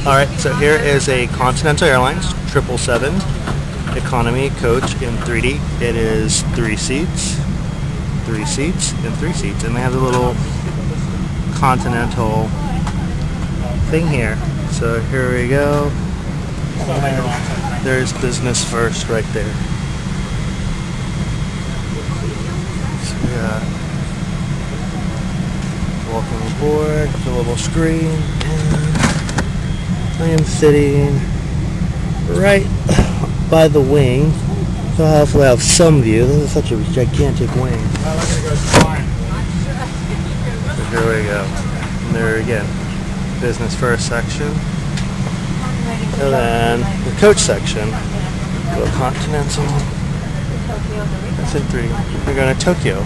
Alright, so here is a Continental Airlines 777 economy coach in 3D. It is 3 seats, and 3 seats. And they have the little Continental thing here. So here we go. There's business first right there. So we got welcome aboard, the little screen, and I am sitting right by the wing, so hopefully I have some view. This is such a gigantic wing. So here we go. And there again, business first section. And then the coach section. Go Continental. That's in 3. We're going to Tokyo.